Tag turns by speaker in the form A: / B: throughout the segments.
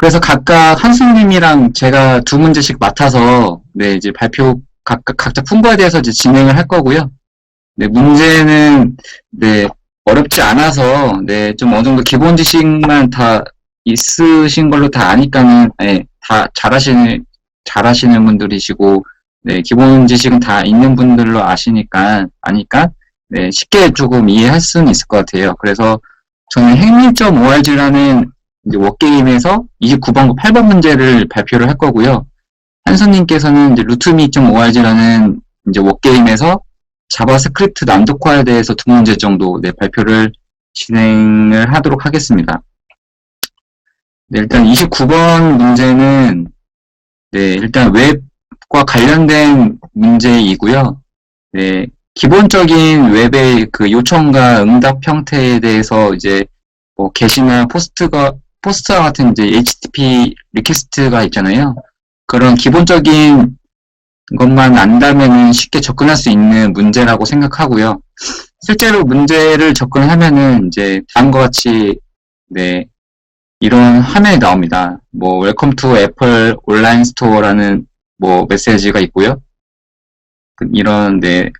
A: 그래서 각각 한승님이랑 제가 두 문제씩 맡아서, 네, 이제 각자 푼 거에 대해서 이제 진행을 할 거고요. 네, 문제는, 네, 어렵지 않아서, 네, 좀 어느 정도 기본 지식만 다 있으신 걸로 다 아니까는, 네, 다 잘하시는 분들이시고, 네, 기본 지식은 다 있는 분들로 아니까, 네, 쉽게 조금 이해할 수는 있을 것 같아요. 그래서 저는 행리.org라는 이제 워게임에서 29번, 8번 문제를 발표를 할 거고요. 한수님께서는 이제 루트미.org라는 이제 워게임에서 자바스크립트 난독화에 대해서 두 문제 정도 네, 발표를 진행을 하도록 하겠습니다. 네, 일단 29번 문제는 네, 일단 웹과 관련된 문제이고요. 네, 기본적인 웹의 그 요청과 응답 형태에 대해서 이제 뭐 게시나 포스트와 같은 이제 HTTP 리퀘스트가 있잖아요. 그런 기본적인 것만 안다면은 쉽게 접근할 수 있는 문제라고 생각하고요. 실제로 문제를 접근하면은 이제 다음과 같이 네, 이런 화면이 나옵니다. 뭐 웰컴 투 애플 온라인 스토어라는 뭐 메시지가 있고요. 이런 네,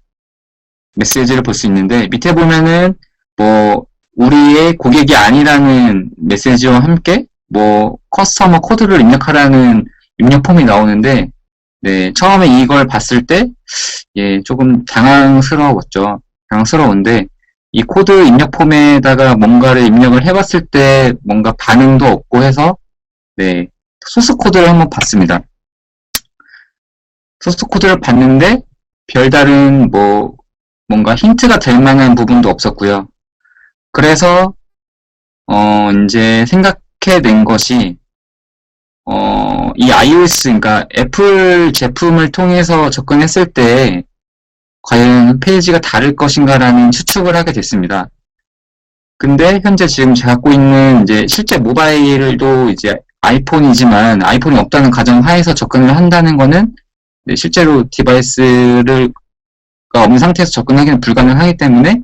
A: 메시지를 볼 수 있는데 밑에 보면은 뭐 우리의 고객이 아니라는 메시지와 함께 뭐 커스터머 코드를 입력하라는 입력 폼이 나오는데 네, 처음에 이걸 봤을 때 예, 조금 당황스러웠죠. 당황스러운데 이 코드 입력 폼에다가 뭔가를 입력을 해봤을 때 뭔가 반응도 없고 해서 네, 소스 코드를 한번 봤습니다. 소스 코드를 봤는데 별다른 뭐 뭔가 힌트가 될 만한 부분도 없었고요. 그래서 이제 생각해낸 것이 이 iOS, 그러니까 애플 제품을 통해서 접근했을 때 과연 페이지가 다를 것인가라는 추측을 하게 됐습니다. 근데 현재 지금 제가 갖고 있는 이제 실제 모바일도 이제 아이폰이지만 아이폰이 없다는 가정하에서 접근을 한다는 거는 네, 실제로 디바이스를 없는 상태에서 접근하기는 불가능하기 때문에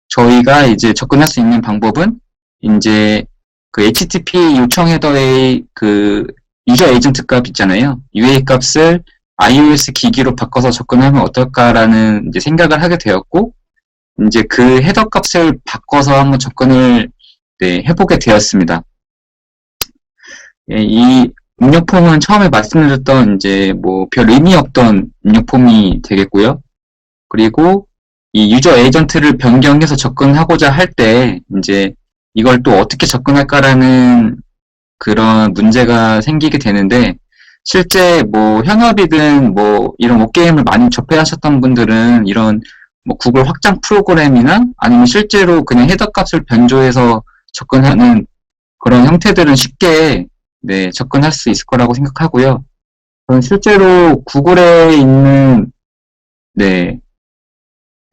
A: 저희가 이제 접근할 수 있는 방법은 이제 그 HTTP 요청 헤더의 그 유저 에이전트 값 있잖아요. UA 값을 iOS 기기로 바꿔서 접근하면 어떨까라는 이제 생각을 하게 되었고 이제 그 헤더 값을 바꿔서 한번 접근을 네, 해보게 되었습니다. 예, 이 입력 폼은 처음에 말씀드렸던 이제 뭐 별 의미 없던 입력 폼이 되겠고요. 그리고 이 유저 에이전트를 변경해서 접근하고자 할 때 이제 이걸 또 어떻게 접근할까라는 그런 문제가 생기게 되는데 실제 뭐 현업이든 뭐 이런 워게임을 많이 접해하셨던 분들은 이런 뭐 구글 확장 프로그램이나 아니면 실제로 그냥 헤더 값을 변조해서 접근하는 그런 형태들은 쉽게 네, 접근할 수 있을 거라고 생각하고요. 저는 실제로 구글에 있는 네,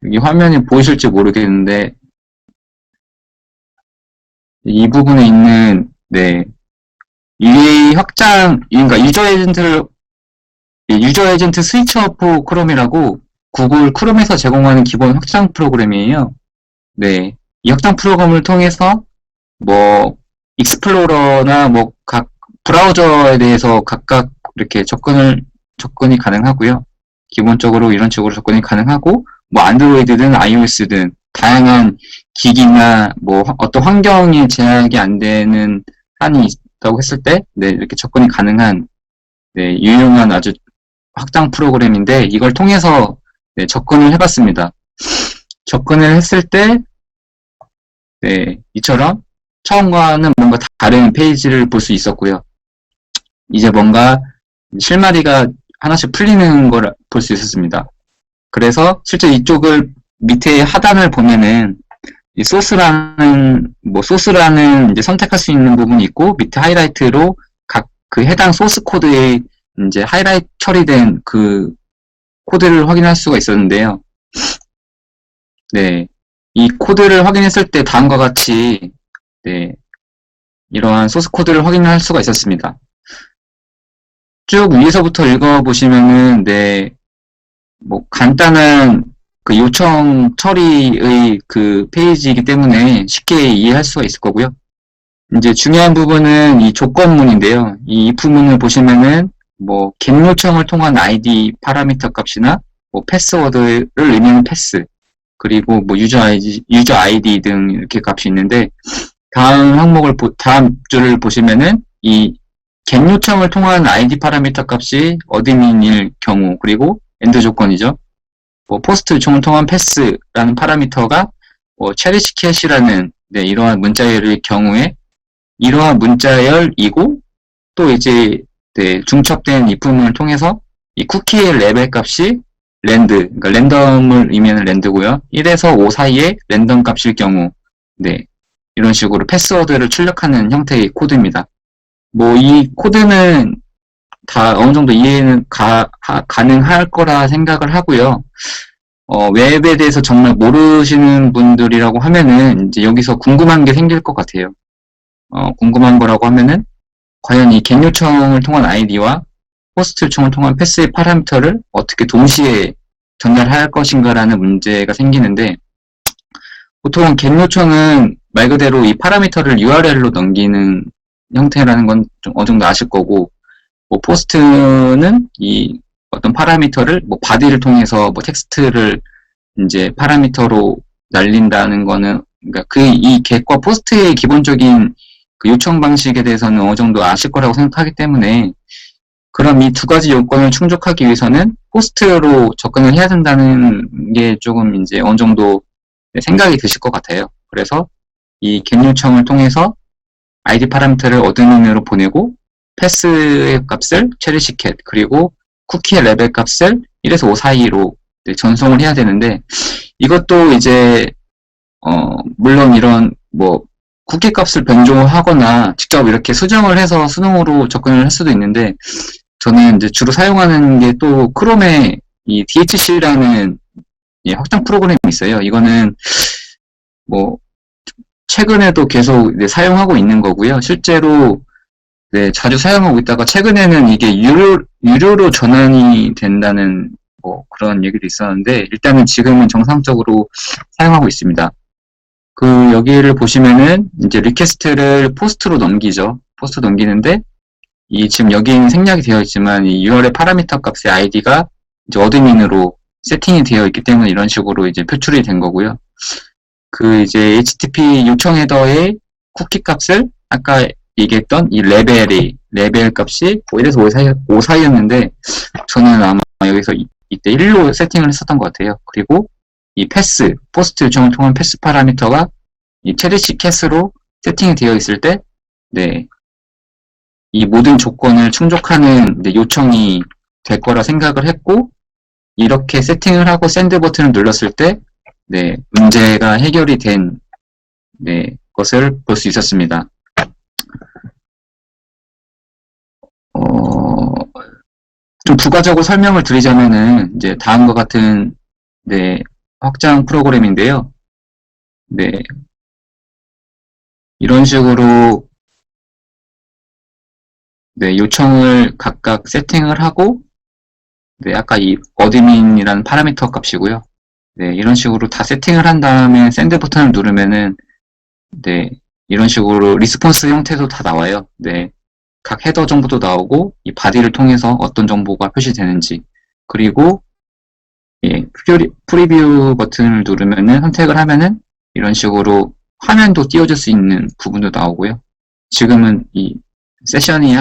A: 여기 화면이 보이실지 모르겠는데 이 부분에 있는 네, UA 확장, 그러니까 유저 에이전트 스위치 오프 크롬이라고 구글 크롬에서 제공하는 기본 확장 프로그램이에요. 네, 이 확장 프로그램을 통해서 뭐 익스플로러나 뭐 각 브라우저에 대해서 각각 이렇게 접근이 가능하고요. 기본적으로 이런 식으로 접근이 가능하고 뭐 안드로이드든 iOS든 다양한 기기나 뭐 어떤 환경에 제약이 안 되는 한이 있다고 했을 때 네, 이렇게 접근이 가능한 네, 유용한 아주 확장 프로그램인데 이걸 통해서 네, 접근을 해봤습니다. 접근을 했을 때 네, 이처럼 처음과는 뭔가 다른 페이지를 볼 수 있었고요. 이제 뭔가 실마리가 하나씩 풀리는 걸 볼 수 있었습니다. 그래서 실제 이쪽을 밑에 하단을 보면은 이 소스라는 이제 선택할 수 있는 부분이 있고 밑에 하이라이트로 각 그 해당 소스 코드에 이제 하이라이트 처리된 그 코드를 확인할 수가 있었는데요. 네, 이 코드를 확인했을 때 다음과 같이 네, 이러한 소스 코드를 확인할 수가 있었습니다. 쭉 위에서부터 읽어보시면은 네, 뭐 간단한 그 요청 처리의 그 페이지이기 때문에 쉽게 이해할 수가 있을 거고요. 이제 중요한 부분은 이 조건문인데요. 이 if문을 보시면은 뭐 get 요청을 통한 id 파라미터 값이나 뭐 패스워드를 의미하는 패스, 그리고 뭐 유저 아이디 등 이렇게 값이 있는데, 다음 줄을 보시면은 이 get 요청을 통한 id 파라미터 값이 어드민일 경우, 그리고 엔드 조건이죠. 뭐 포스트 요청을 통한 패스라는 파라미터가 뭐 체리시 캣이라는 이러한 문자열일 경우에 이러한 문자열이고, 또 이제 중첩된 if문을 통해서 이 쿠키의 레벨 값이 그러니까 랜덤을 의미하는 랜드고요. 1에서 5 사이의 랜덤 값일 경우, 이런 식으로 패스워드를 출력하는 형태의 코드입니다. 뭐 이 코드는 다 어느 정도 이해는 가능할 거라 생각을 하고요. 웹에 대해서 정말 모르시는 분들이라고 하면은 이제 여기서 궁금한 게 생길 것 같아요. 궁금한 거라고 하면은 과연 이 get 요청을 통한 아이디와 포스트 요청을 통한 패스의 파라미터를 어떻게 동시에 전달할 것인가라는 문제가 생기는데, 보통 get 요청은 말 그대로 이 파라미터를 URL로 넘기는 형태라는 건 좀 어느 정도 아실 거고, 뭐 포스트는 이 어떤 파라미터를 뭐 바디를 통해서 뭐 텍스트를 이제 파라미터로 날린다는 거는, 그러니까 이 get과 포스트의 기본적인 그 요청 방식에 대해서는 어느 정도 아실 거라고 생각하기 때문에, 그럼 이 두 가지 요건을 충족하기 위해서는 포스트로 접근을 해야 된다는 게 조금 이제 어느 정도 생각이 드실 것 같아요. 그래서 이 get 요청을 통해서 id 파라미터를 어드민으로 보내고, 패스의 값을 체리시 캣, 그리고 쿠키의 레벨 값을 1에서 5 사이로 전송을 해야 되는데, 이것도 이제 물론 이런 뭐 쿠키 값을 변조하거나 직접 이렇게 수정을 해서 수동으로 접근을 할 수도 있는데, 저는 이제 주로 사용하는 게 또 크롬에 이 DHC라는 확장 프로그램이 있어요. 이거는 뭐 최근에도 계속 사용하고 있는 거고요. 실제로 자주 사용하고 있다가 최근에는 이게 유료로 전환이 된다는 뭐 그런 얘기도 있었는데, 일단은 지금은 정상적으로 사용하고 있습니다. 여기를 보시면은 이제 리퀘스트를 포스트로 넘기죠. 포스트 넘기는데, 지금 여기는 생략이 되어 있지만 이 URL 파라미터 값의 아이디가 이제 어드민으로 세팅이 되어 있기 때문에 이런 식으로 이제 표출이 된 거고요. 이제 HTTP 요청 헤더의 쿠키 값을 아까 얘기했던 이 레벨 값이 1에서 5 사이였는데, 저는 아마 여기서 이때 1로 세팅을 했었던 것 같아요. 그리고 이 포스트 요청을 통한 패스 파라미터가 이 체리시 캣으로 세팅이 되어 있을 때, 이 모든 조건을 충족하는 요청이 될 거라 생각을 했고, 이렇게 세팅을 하고 샌드 버튼을 눌렀을 때, 문제가 해결이 된, 것을 볼 수 있었습니다. 좀 부가적으로 설명을 드리자면은, 이제 다음과 같은, 확장 프로그램인데요. 이런 식으로, 요청을 각각 세팅을 하고, 아까 이 어드민이라는 파라미터 값이고요. 이런 식으로 다 세팅을 한 다음에 샌드 버튼을 누르면은, 이런 식으로 리스폰스 형태도 다 나와요. 각 헤더 정보도 나오고, 이 바디를 통해서 어떤 정보가 표시되는지, 그리고, 프리뷰 버튼을 누르면은, 선택을 하면은, 이런 식으로 화면도 띄워줄 수 있는 부분도 나오고요. 지금은 이 세션이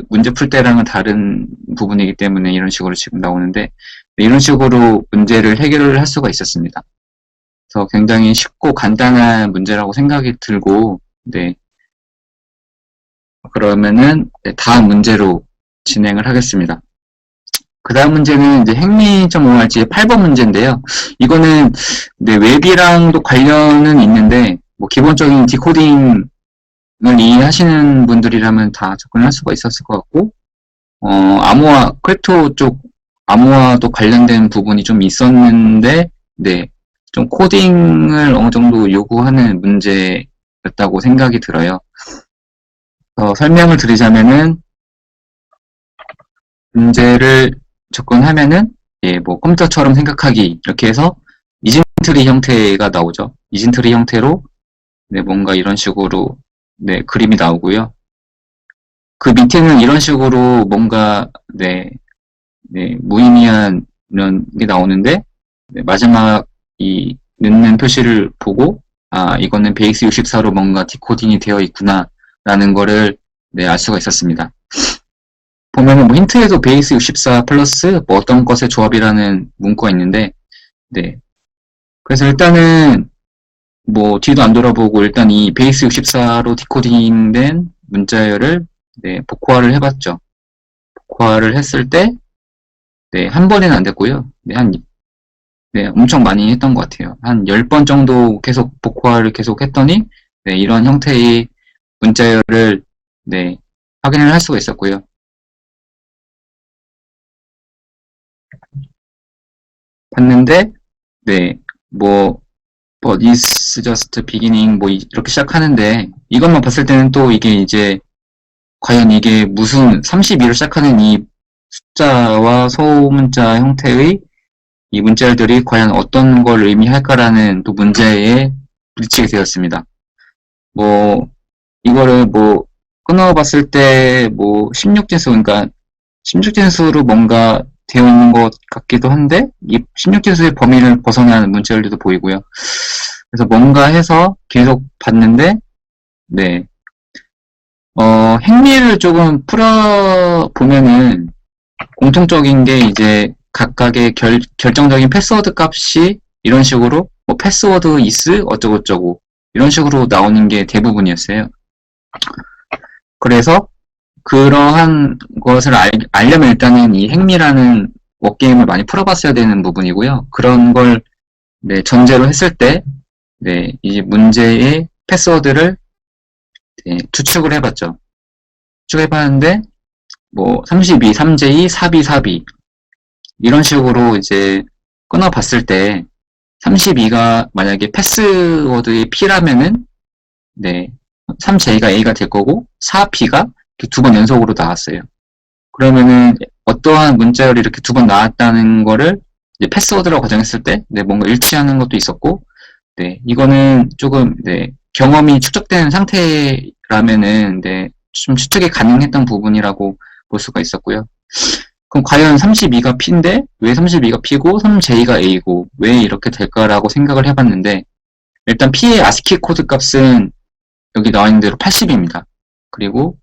A: 문제 풀 때랑은 다른 부분이기 때문에 이런 식으로 지금 나오는데, 이런 식으로 문제를 해결을 할 수가 있었습니다. 그래서 굉장히 쉽고 간단한 문제라고 생각이 들고, 그러면은 다음 문제로 진행을 하겠습니다. 그 다음 문제는 이제 행미.org 8번 문제인데요. 이거는 웹이랑도 관련은 있는데, 뭐 기본적인 디코딩을 이해하시는 분들이라면 다 접근할 수가 있었을 것 같고, 크립토 쪽 암호화도 관련된 부분이 좀 있었는데, 좀 코딩을 어느 정도 요구하는 문제였다고 생각이 들어요. 설명을 드리자면은, 문제를 접근하면은, 뭐 컴퓨터처럼 생각하기, 이렇게 해서 이진트리 형태가 나오죠. 이진트리 형태로 뭔가 이런 식으로 네, 그림이 나오고요. 그 밑에는 이런 식으로 뭔가, 네, 네, 무의미한 이런 게 나오는데, 네, 마지막 이 넣는 표시를 보고, 아, 이거는 베이스 64로 뭔가 디코딩이 되어 있구나, 라는 거를, 네, 알 수가 있었습니다. 보면은 뭐 힌트에도 베이스 64 플러스 뭐 어떤 것의 조합이라는 문구가 있는데, 네. 그래서 일단은 뭐 뒤도 안 돌아보고 일단 이 베이스 64로 디코딩된 문자열을 네, 복호화를 해봤죠. 복호화를 했을 때, 네, 한 번에는 안 됐고요. 네, 네, 엄청 많이 했던 것 같아요. 한 10번 정도 계속 복호화를 계속 했더니, 네, 이런 형태의 문자열을, 네, 확인을 할 수가 있었고요. 봤는데, 네, 뭐, But it's just beginning, 뭐, 이렇게 시작하는데, 이것만 봤을 때는 또 이게 이제, 과연 이게 무슨 32로 시작하는 이 숫자와 소문자 형태의 이 문자열들이 과연 어떤 걸 의미할까라는 또 문제에 부딪히게 되었습니다. 뭐, 이거를 뭐, 끊어봤을 때, 뭐, 16진수, 그러니까, 16진수로 뭔가 되어 있는 것 같기도 한데, 이 16진수의 범위를 벗어나는 문자열들도 보이고요. 그래서 뭔가 해서 계속 봤는데, 네. 행리를 조금 풀어보면은, 공통적인 게 이제 각각의 결정적인 패스워드 값이 이런 식으로 뭐 패스워드 is 어쩌고저쩌고 이런 식으로 나오는 게 대부분이었어요. 그래서 그러한 것을 알려면 일단은 이 행미라는 워게임을 많이 풀어봤어야 되는 부분이고요. 그런 걸 네, 전제로 했을 때 네, 이 문제의 패스워드를 네, 추측을 해봤죠. 추측해봤는데 뭐 32, 3j, 4b, 4b 이런 식으로 이제 끊어봤을 때 32가 만약에 패스워드의 P라면은 네 3J가 A가 될 거고 4B가 두 번 연속으로 나왔어요. 그러면은 어떠한 문자열이 이렇게 두 번 나왔다는 거를 이제 패스워드라고 가정했을 때 네, 뭔가 일치하는 것도 있었고 네 이거는 조금 네, 경험이 축적된 상태라면은 네, 좀 추측이 가능했던 부분이라고 볼 수가 있었고요. 그럼 과연 32가 P인데 왜 32가 P고 3J가 A고 왜 이렇게 될까라고 생각을 해봤는데 일단 P의 아스키 코드 값은 여기 나와 있는 대로 80입니다. 그리고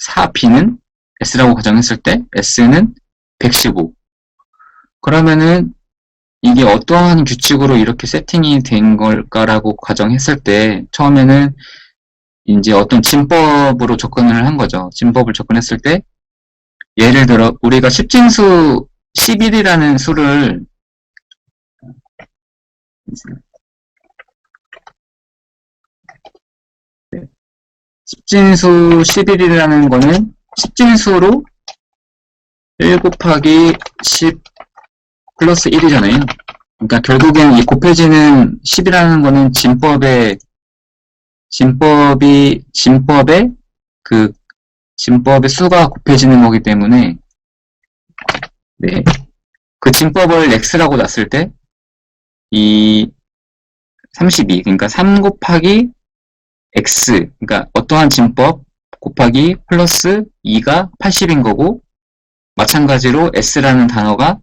A: 4B는 S라고 가정했을 때 S는 115. 그러면은 이게 어떠한 규칙으로 이렇게 세팅이 된 걸까라고 가정했을 때 처음에는 이제 어떤 진법으로 접근을 한 거죠. 진법을 접근했을 때 예를 들어 우리가 10진수 11이라는 수를 10진수 11이라는 거는 10진수로 1 곱하기 10 플러스 1이잖아요. 그러니까 결국엔 이 곱해지는 10이라는 거는 진법의 수가 곱해지는 거기 때문에 네. 그 진법을 x라고 놨을 때 이 32, 그러니까 3 곱하기 x, 그러니까 어떠한 진법 곱하기 플러스 2가 80인 거고 마찬가지로 s라는 단어가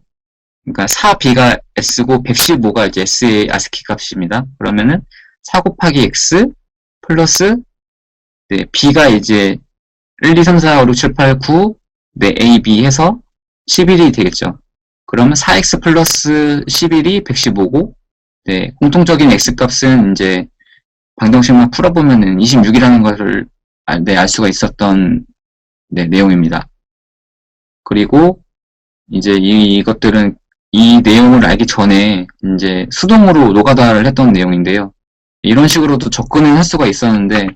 A: 그러니까 4b가 s고 115가 이제 s의 아스키 값입니다. 그러면은 4 곱하기 x 플러스 네, b가 이제 1, 2, 3, 4, 5, 6, 7, 8, 9 네, a, b 해서 11이 되겠죠. 그러면 4x 플러스 11이 115고 네, 공통적인 x값은 이제 방정식만 풀어보면은 26이라는 것을 알 수가 있었던 네, 내용입니다. 그리고 이제 이것들은 이 내용을 알기 전에 이제 수동으로 노가다를 했던 내용인데요. 이런 식으로도 접근을 할 수가 있었는데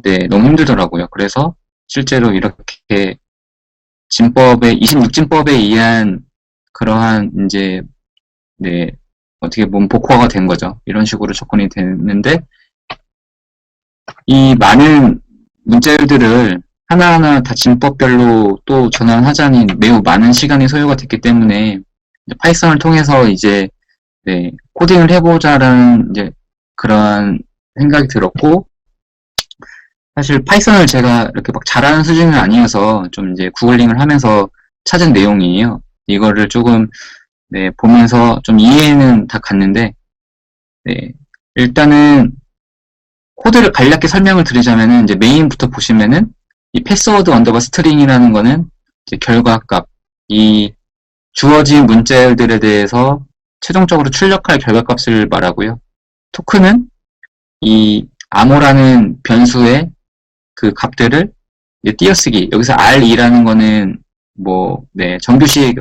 A: 네, 너무 힘들더라고요. 그래서 실제로 이렇게 진법의 26진법에 의한 그러한 이제 네, 어떻게 보면 복화가 된 거죠. 이런 식으로 접근이 됐는데 이 많은 문자열들을 하나하나 다 진법별로 또 전환하자니 매우 많은 시간이 소요가 됐기 때문에 파이썬을 통해서 이제 네, 코딩을 해보자라는 이제 그러한 생각이 들었고 사실 파이썬을 제가 이렇게 막 잘하는 수준은 아니어서 좀 이제 구글링을 하면서 찾은 내용이에요. 이거를 조금 네, 보면서 좀 이해는 다 갔는데 네, 일단은 코드를 간략히 설명을 드리자면은 이제 메인부터 보시면은 이 패스워드 언더바 스트링이라는 거는 이제 결과값, 이 주어진 문자열들에 대해서 최종적으로 출력할 결과값을 말하고요. 토큰은 이 암호라는 변수의 그 값들을 이제 띄어쓰기. 여기서 R2라는 거는 뭐, 네, 정규식에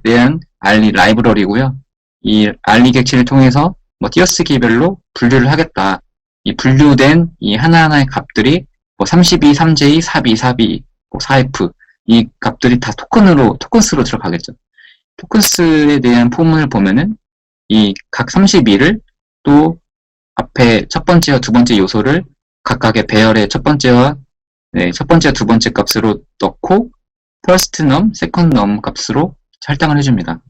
A: 대한 R2 라이브러리고요. 이 R2 객체를 통해서 뭐 띄어쓰기별로 분류를 하겠다. 이 분류된 이 하나하나의 값들이 뭐 32, 3J, 42, 42, 뭐 4F 이 값들이 다 토큰스로 들어가겠죠. 토큰스에 대한 포문을 보면은 이 각 32를 또 앞에 첫 번째와 두 번째 요소를 각각의 배열의 첫 번째와 두 번째 값으로 넣고 first num, second num 값으로 할당을 해줍니다.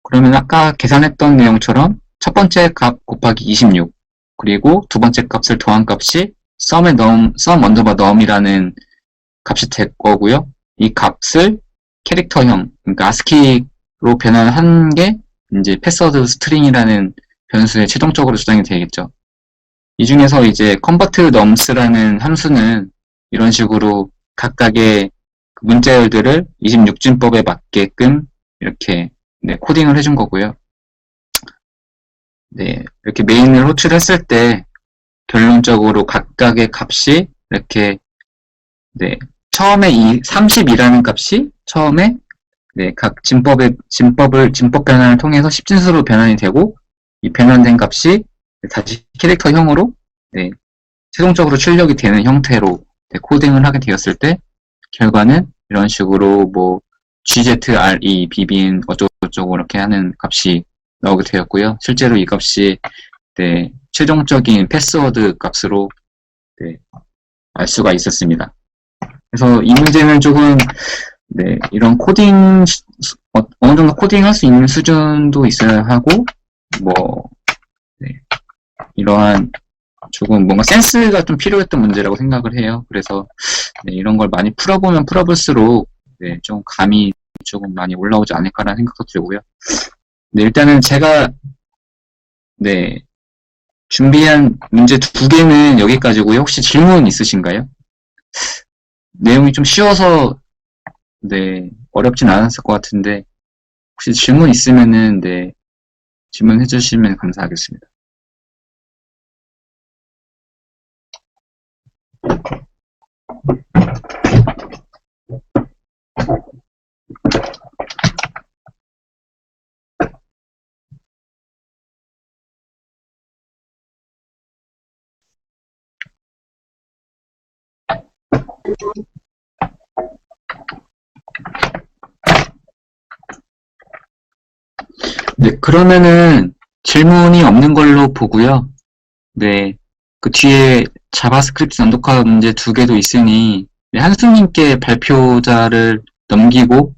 A: 그러면 아까 계산했던 내용처럼 첫 번째 값 곱하기 26 그리고 두 번째 값을 더한 값이 sum 언더바 num이라는 값이 될 거고요. 이 값을 캐릭터형, 그러니까 ASCII로 변환한 게 이제 패스워드 스트링이라는 변수에 최종적으로 저장이 되겠죠. 이 중에서 이제 convert nums라는 함수는 이런 식으로 각각의 문자열들을 26진법에 맞게끔 이렇게 코딩을 해준 거고요. 네, 이렇게 메인을 호출했을 때 결론적으로 각각의 값이 이렇게 처음에 이 32라는 값이 처음에 각 진법 변환을 통해서 10진수로 변환이 되고 이 변환된 값이 다시 캐릭터형으로 최종적으로 출력이 되는 형태로 코딩을 하게 되었을 때 결과는 이런 식으로 뭐 GZRE, BBN 어쩌고저쩌고 이렇게 하는 값이 나오게 되었고요. 실제로 이 값이 최종적인 패스워드 값으로 알 수가 있었습니다. 그래서 이 문제는 조금 이런 코딩 어느 정도 코딩할 수 있는 수준도 있어야 하고 뭐 이러한 조금 뭔가 센스가 좀 필요했던 문제라고 생각을 해요. 그래서 이런 걸 많이 풀어보면 풀어볼수록 좀 감이 조금 많이 올라오지 않을까라는 생각도 들고요. 일단은 제가 준비한 문제 두 개는 여기까지고요. 혹시 질문 있으신가요? 내용이 좀 쉬워서 어렵진 않았을 것 같은데 혹시 질문 있으면은 질문해 주시면 감사하겠습니다. 그러면은 질문이 없는 걸로 보고요. 그 뒤에 자바스크립트 난독화 문제 두 개도 있으니 한수님께 발표자를 넘기고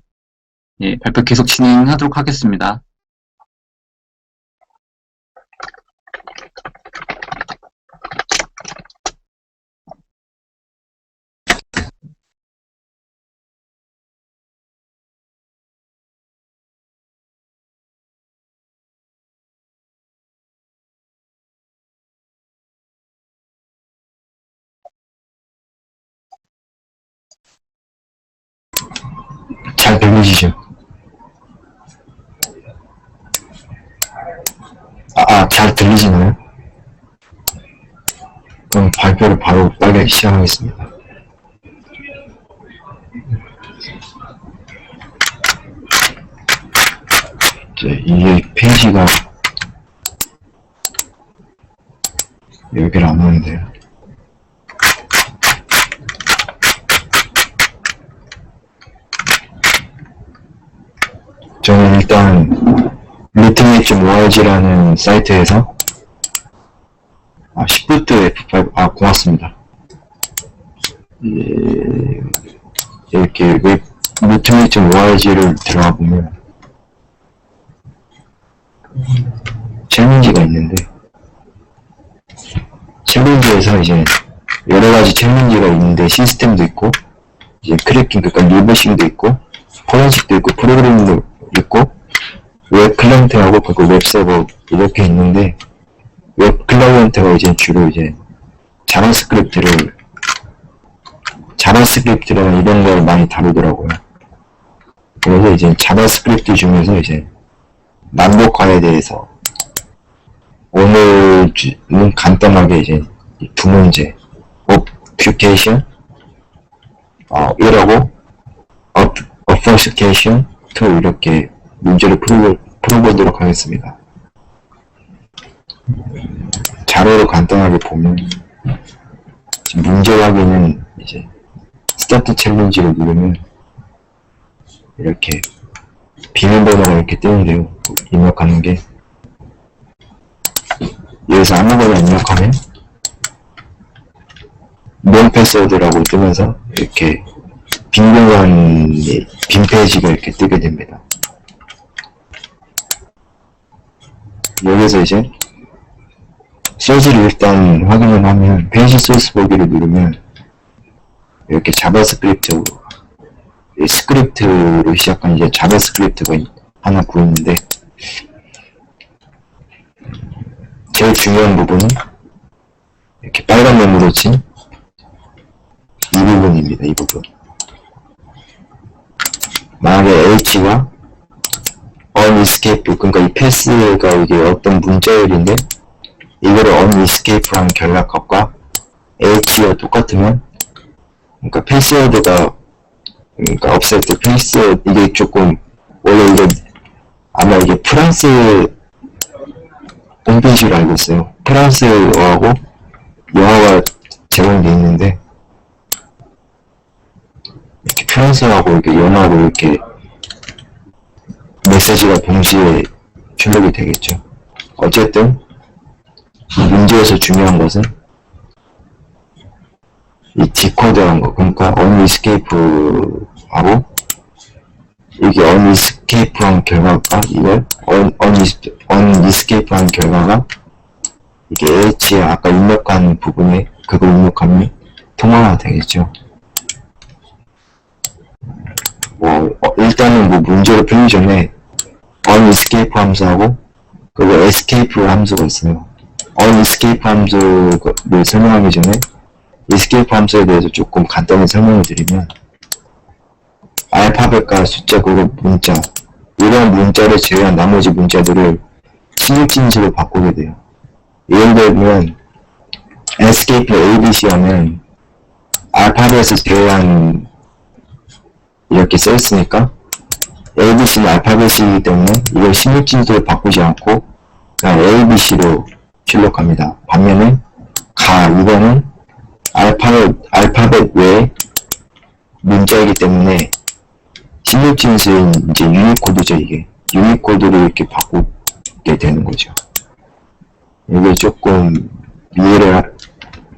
A: 발표 계속 진행하도록 하겠습니다.
B: 잘 들리시죠? 잘 들리시나요? 그럼 발표를 바로 빨리 시작하겠습니다. 이게 페이지가 여기를 안 오는데요. 저는 일단 routemate.org라는 사이트에서 Shift F5 고맙습니다. 이렇게 routemate.org를 들어가 보면 챌린지가 있는데 챌린지에서 여기서 이제 여러 가지 챌린지가 있는데 시스템도 있고 이제 크래킹 그러니까 리버싱도 있고 포렌식도 있고 프로그래밍도 있고 웹 클라이언트하고 그리고 웹 서버 이렇게 있는데 웹 클라이언트가 이제 주로 이제 자바스크립트랑 이런 걸 많이 다루더라고요. 그래서 이제 자바스크립트 중에서 이제 만복화에 대해서 오늘은 간단하게 이제 두 문제 obfuscation 1하고 obfuscation 2 이렇게 문제를 풀어보도록 하겠습니다. 자료를 간단하게 보면 지금 문제 확인은 이제 스타트 챌린지를 누르면 이렇게 비밀번호가 이렇게 뜨는데요. 입력하는 게 여기서 아무거나 입력하면 non 패스워드라고 뜨면서 이렇게 빈 공간이 빈 페이지가 이렇게 뜨게 됩니다. 여기서 이제 소스를 일단 확인을 하면 페이지 소스 보기를 누르면 이렇게 자바스크립트로 시작한 이제 자바스크립트가 하나 구했는데 제일 중요한 부분은 이렇게 빨간 메모로 친 이 부분입니다. 이 부분. 만약에 H가 unescape 그러니까 이 패스가 이게 어떤 문자열인데 이거를 unescape한 결합값과 H가 똑같으면 그러니까 패스워드가 그러니까 없앨 때 패스워드 이게 조금 원래 이게 아마 이게 프랑스 홈페이지로 알고 있어요. 프랑스어하고 영어가 제공되어 있는데 이렇게 프랑스어하고 이렇게 영어하고 이렇게 메시지가 동시에 출력이 되겠죠. 어쨌든 문제에서 중요한 것은 이 디코더한 거 그러니까 unescape하고 이게 unescape한 결과가 이걸 unescape한 결과가 이게 H에 아까 입력한 부분에 그거 입력하면 통화가 되겠죠. 일단은 문제를 풀기 전에 unescape 함수하고 그리고 escape 함수가 있어요. unescape 함수를 설명하기 전에 escape 함수에 대해서 조금 간단히 설명을 드리면 알파벳과 숫자 그리고 문자 이런 문자를 제외한 나머지 문자들을 신입진수로 바꾸게 돼요. 예를 들면 escape abc 하면 알파벳을 제외한 이렇게 써있으니까 abc는 알파벳이기 때문에 이걸 신입진수로 바꾸지 않고 그냥 abc로 출력합니다. 반면에 이거는 알파벳 외에 문자이기 때문에 신입진수인 이제 유니코드죠. 이게 유니코드로 이렇게 바꾸게 되는 거죠. 이게 조금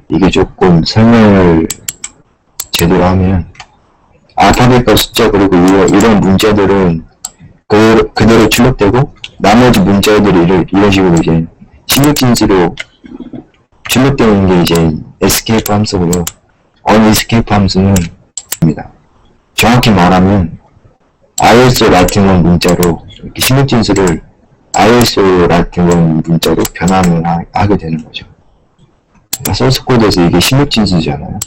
B: 이게 조금 설명을 제대로 하면 알파벳과 숫자 그리고 이런 문자들은 그대로 출력되고 나머지 문자들이 이런 식으로 이제 신입진수로 출력되는 게 이제 escape 함수고요. unescape 함수는 입니다. 정확히 말하면 ISO 라틴1 문자로 이렇게 신입진수를 ISO 라틴1 문자로 변환을 하게 되는 거죠. 그러니까 소스 코드에서 이게 신입진수잖아요.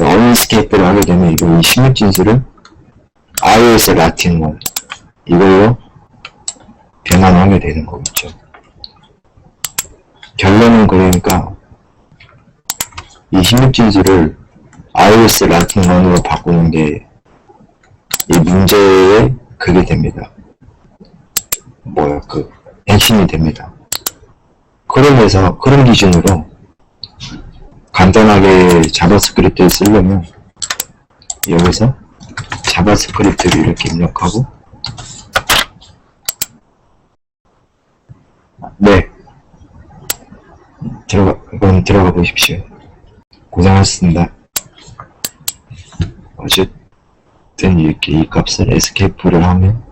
B: unescape를 하게 되면 이 신입진수를 ISO 라틴1 이걸로 변환하게 되는 거겠죠. 결론은 그러니까 이 신입진수를 iOS 라틴1으로 바꾸는 게 이 문제의 그게 됩니다. 핵심이 됩니다. 그런 기준으로 간단하게 자바스크립트를 쓰려면 여기서 자바스크립트를 이렇게 입력하고 들어가 보십시오. 고생하셨습니다. 어쨌든 이렇게 이 값을 escape를 하면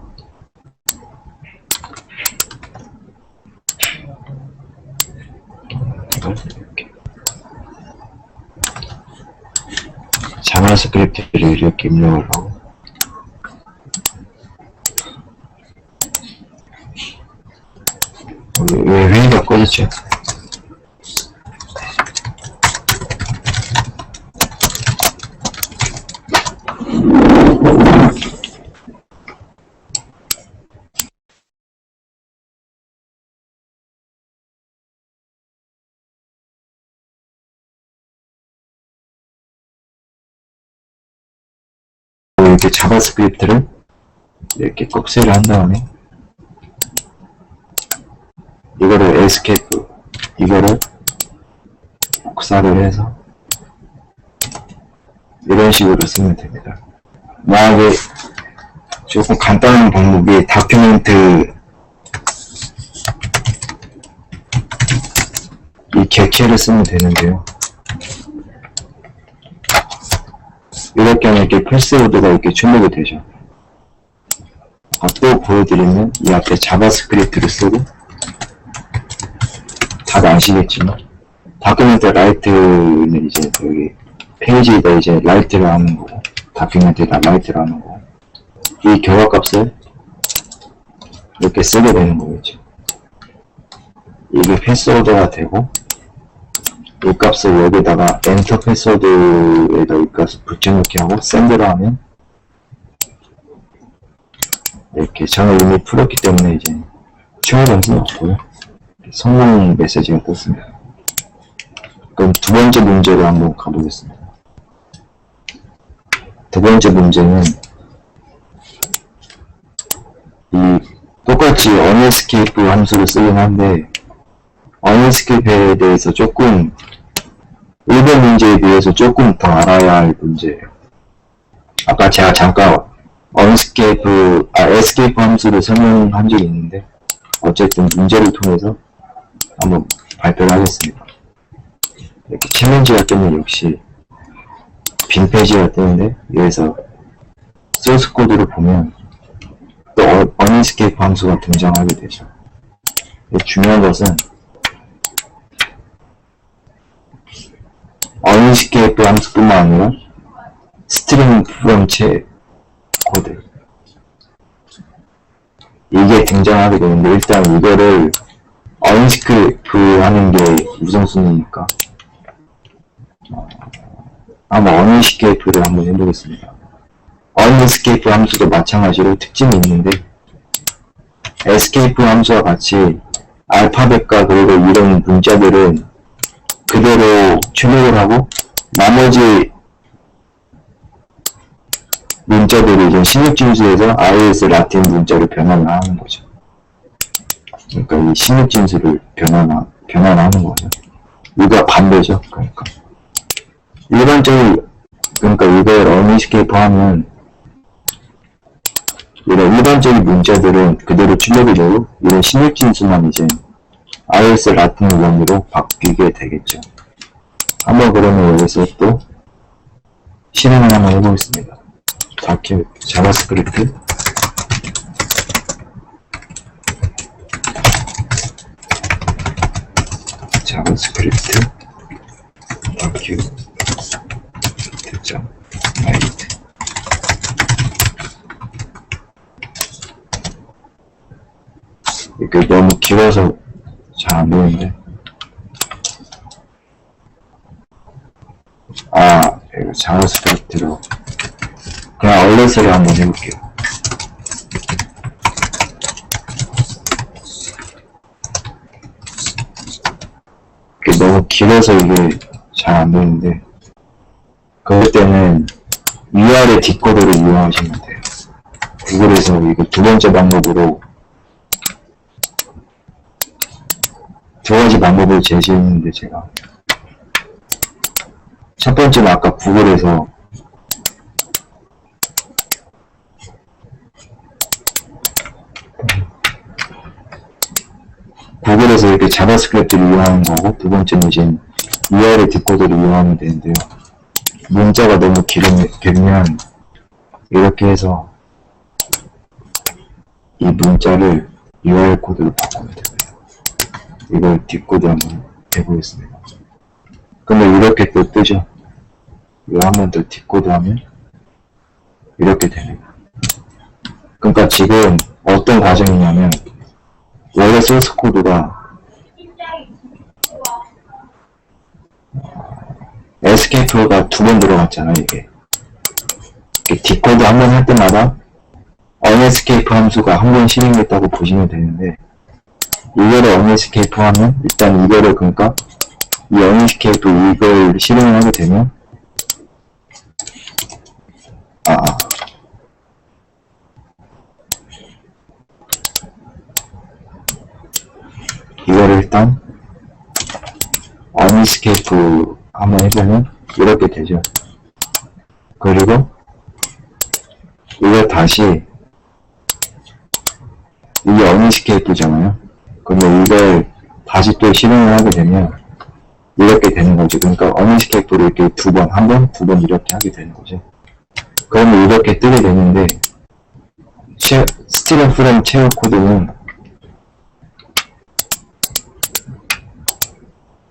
B: 이걸 이렇게 자바스크립트를 이렇게 입력을 하고, 왜 회의가 꺼졌죠? 이렇게 자바스크립트를 이렇게 꺽쇠를 한 다음에 이거를 에스케이프, 이거를 복사를 해서 이런 식으로 쓰면 됩니다. 만약에 조금 간단한 방법이 다큐멘트 이 객체를 쓰면 되는데요. 이렇게 하면 이렇게 패스워드가 이렇게 출력이 되죠. 또 보여드리면 이 앞에 자바스크립트를 쓰고, 다들 아시겠지만 다큐멘트 라이트는 이제 여기 페이지에다 이제 라이트를 하는 거고, 다큐멘트에다 라이트를 하는 거고, 이 결과값을 이렇게 쓰게 되는 거겠죠. 이게 패스워드가 되고, 이 값을 여기다가 엔터 패스워드에다 이 값을 붙여넣기 하고 샌드를 하면 이렇게 저는 이미 풀었기 때문에 이제 추가 점수는 없고요. 성공 메시지가 떴습니다. 그럼 두 번째 문제로 한번 가보겠습니다. 두 번째 문제는 이 똑같이 언에스케이프 함수를 쓰긴 한데, 언에스케이프에 대해서 조금 1번 문제에 비해서 조금 더 알아야 할 문제예요. 아까 제가 잠깐 에스케이프 함수를 설명한 적이 있는데, 어쨌든 문제를 통해서 한번 발표를 하겠습니다. 이렇게 챌린지가 뜨면 역시 빈 페이지가 뜨는데, 여기서 소스 코드를 보면 또 언에스케이프 함수가 등장하게 되죠. 중요한 것은 언에스케이프 함수뿐만 아니라 스트링 프롬 체 코드, 이게 등장하게 되는데, 일단 이거를 언에스케이프 하는 게 우선순위니까 한번 언에스케이프를 한번 해보겠습니다. 언에스케이프 함수도 마찬가지로 특징이 있는데, 에스케이프 함수와 같이 알파벳과 그리고 이런 문자들은 그대로 출력을 하고, 나머지 문자들이 이제 16진수에서 iOS 라틴 문자로 변환을 하는 거죠. 그러니까 이 16진수를 변환하는 거죠. 이거 반대죠. 그러니까 그러니까 이걸 언에스케이프 하면 이런 일반적인 문자들은 그대로 출력이 되고, 이런 16진수만 이제 iOS 라틴 원으로 바뀌게 되겠죠. 한번 그러면 여기서 또 실행을 한번 해보겠습니다. 자바스크립트 다큐.write 이게 너무 길어서 잘 안 보이는데, 이거 자바스크립트로 그냥 얼렛을 한번 해볼게요. 이게 너무 길어서 이게 잘 안 보이는데, 그럴 때는 위아래 디코더를 이용하시면 돼요. 구글에서 이거 두 번째 방법으로 두 가지 방법을 제시했는데, 제가 첫 번째는 아까 구글에서 이렇게 자바스크립트를 이용하는 거고, 두 번째는 이제 URL 디코더를 이용하면 되는데요. 문자가 너무 길면 이렇게 해서 이 문자를 URL 코드로 바꾸면 됩니다. 이걸 디코드 한번 해보겠습니다. 근데 이렇게 또 뜨죠. 이거 한 번 더 디코드 하면 이렇게 됩니다. 그러니까 지금 어떤 과정이냐면 원래 소스 코드가 에스케이프가 두 번 들어갔잖아. 이게 디코드 한 번 할 때마다 unescape 함수가 한 번 실행됐다고 보시면 되는데, 이거를 unescape 하면 일단 이거를, 그러니까 이 unescape 이걸 실행을 하게 되면 이거를 일단 unescape 한번 해보면 이렇게 되죠. 그리고 이걸 다시, 이게 unescape잖아요. 그러면 이걸 다시 또 실행을 하게 되면 이렇게 되는 거죠. 그러니까 unescape를 이렇게 두 번, 한 번, 두 번 이렇게 하게 되는 거죠. 그러면 이렇게 뜨게 되는데, 스티븐 프레임 체어 코드는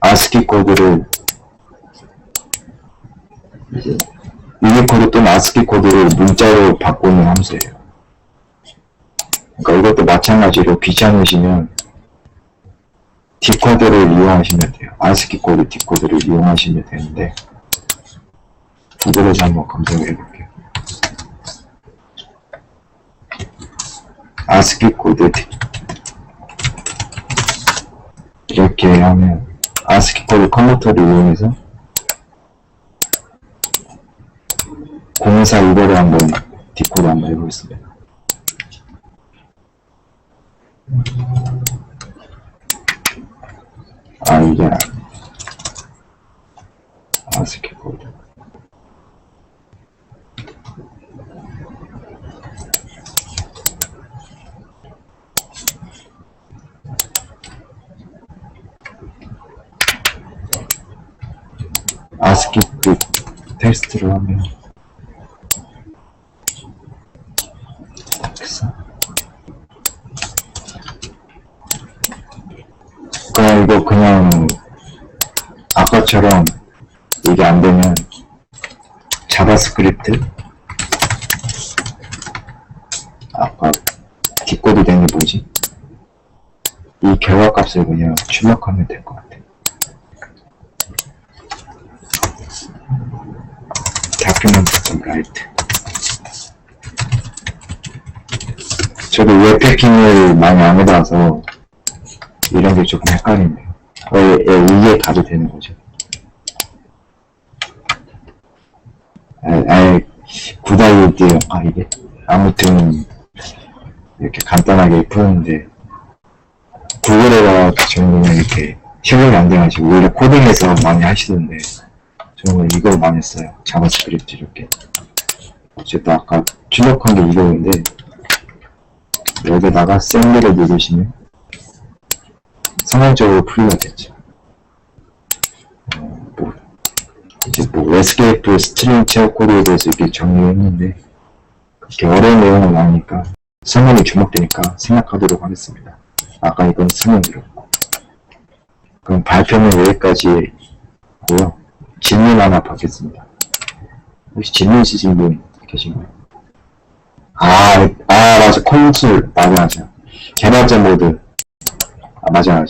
B: ASCII 코드를 이제 유니코드 또는 ASCII 코드를 문자로 바꾸는 함수예요. 그러니까 이것도 마찬가지로 귀찮으시면 디코드를 이용하시면 돼요. ASCII 코드 디코드를 이용하시면 되는데, 구글에서 한번 검색을 해볼게요. ASCII 코드 이렇게 하면 ASCII 코드 컨버터를 이용해서 024 이거를 한번 디코드 한번 해보겠습니다. 이게 ASCII 코드. ASCII 테스트를 하면 그냥 이거 그냥 아까처럼 이게 안 되면 자바스크립트, 아까 디코드 된 게 뭐지? 이 결과값을 그냥 출력하면 될 것 같아. 다큐멘트 라이트. 저도 웹패킹을 많이 안 해봐서 이런 게 조금 헷갈리네요. 이게 가도 되는 거죠. 구다이드인가 이게? 아무튼 이렇게 간단하게 푸는데 구글에 가서 저는 이렇게 실력이 안 돼가지고 오히려 코딩에서 많이 하시던데 저는 이걸 많이 써요. 자바스크립트 이렇게. 어쨌든 아까 출력한 게 이거인데 여기다가 샌드를 누르시면 성공적으로 풀리가 됐죠. 이제 에스케이프 스트링 체어 코드에 대해서 이렇게 정리했는데 그렇게 어려운 내용은 아니니까 설명이 주목되니까 생략하도록 하겠습니다. 아까 이건 설명드렸고, 그럼 발표는 여기까지 고요. 질문 하나 받겠습니다. 혹시 질문 있으신 분 계신가요? 맞아. 콘솔, 맞아. 개발자 모드. 맞아.